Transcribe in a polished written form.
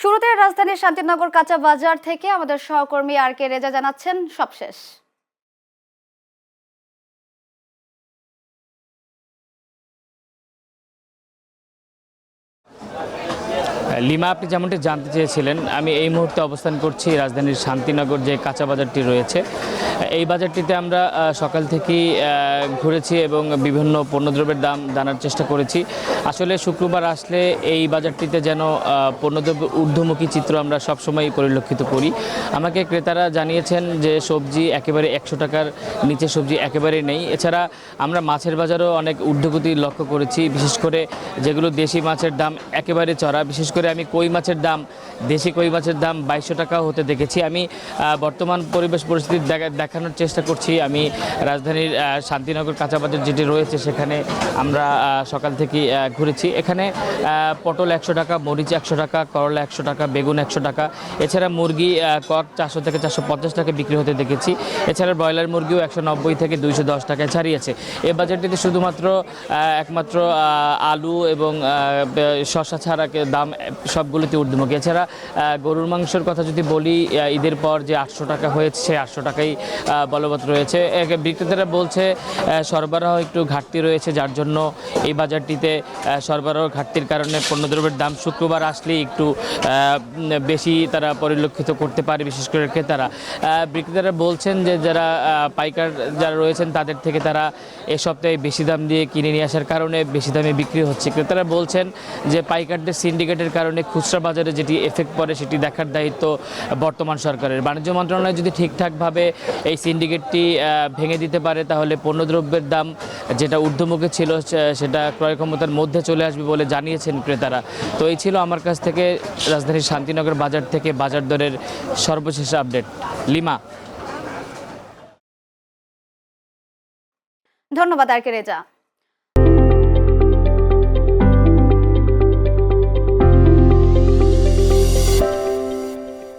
শুরুতে রাজধানীর শান্তিনগর কাঁচা বাজার থেকে আমাদের সহকর্মী আর কে রেজা জানাচ্ছেন সবশেষ। লিমা, আপনি যেমনটি জানতে চেয়েছিলেন, আমি এই মুহূর্তে অবস্থান করছি রাজধানীর শান্তিনগর যে কাঁচা বাজারটি রয়েছে। এই বাজারটিতে আমরা সকাল থেকেই ঘুরেছি এবং বিভিন্ন পণ্যদ্রব্যের দাম জানার চেষ্টা করেছি। আসলে শুক্রবার আসলে এই বাজারটিতে যেন পণ্যদ্রব্য ঊর্ধ্বমুখী চিত্র আমরা সবসময় পরিলক্ষিত করি। আমাকে ক্রেতারা জানিয়েছেন যে সবজি একেবারে 100 টাকার নিচে সবজি একেবারেই নেই। এছাড়া আমরা মাছের বাজারও অনেক ঊর্ধ্বগতি লক্ষ্য করেছি, বিশেষ করে যেগুলো দেশি মাছের দাম একেবারে চড়া। বিশেষ করে আমি কই মাছের দাম, দেশি কই মাছের দাম 2200 টাকাও হতে দেখেছি। আমি বর্তমান পরিবেশ পরিস্থিতি দেখানোর চেষ্টা করছি। আমি রাজধানীর শান্তিনগর কাঁচা বাজার যেটি রয়েছে সেখানে আমরা সকাল থেকে ঘুরেছি। এখানে পটল 100 টাকা, মরিচ 100 টাকা, করলা 100 টাকা, বেগুন 100 টাকা। এছাড়া মুরগি কক 400 থেকে 450 টাকা বিক্রি হতে দেখেছি। এছাড়া ব্রয়লার মুরগিও 190 থেকে 210 টাকায় ছাড়িয়েছে। এই বাজারটিতে শুধুমাত্র একমাত্র আলু এবং শসা ছাড়া দাম সবগুলোতে ঊর্ধ্বমুখী। এছাড়া গরুর মাংসের কথা যদি বলি, ঈদের পর যে 800 টাকা হয়েছে সেই 800 টাকাই বলবৎ রয়েছে। বিক্রেতারা বলছে সরবরাহ একটু ঘাটতি রয়েছে, যার জন্য এই বাজারটিতে সরবরাহ ঘাটতির কারণে পণ্যদ্রব্যের দাম শুক্রবার আসলেই একটু বেশি তারা পরিলক্ষিত করতে পারে, বিশেষ করে ক্রেতারা। বিক্রেতারা বলছেন যে যারা পাইকার যারা রয়েছেন তাদের থেকে তারা এ সপ্তাহে বেশি দাম দিয়ে কিনে নিয়ে আসার কারণে বেশি দামে বিক্রি হচ্ছে। ক্রেতারা বলছেন যে পাইকারদের সিন্ডিকেটের কারণে খুচরা বাজারে যেটি এফেক্ট পড়ে সেটি দেখার দায়িত্ব বর্তমান সরকারের। বাণিজ্য মন্ত্রণালয় যদি ঠিকঠাকভাবে এই সিন্ডিকেটটি ভেঙে দিতে পারে তাহলে পণ্যদ্রব্যের দাম যেটা ঊর্ধ্বমুখী ছিল সেটা ক্রয় ক্ষমতার মধ্যে চলে আসবে বলে জানিয়েছেন ক্রেতারা। তো এই ছিল আমার কাছ থেকে রাজধানীর শান্তিনগর বাজার থেকে বাজার দরের সর্বশেষ আপডেট। লিমা, ধন্যবাদ আর কে রেজা।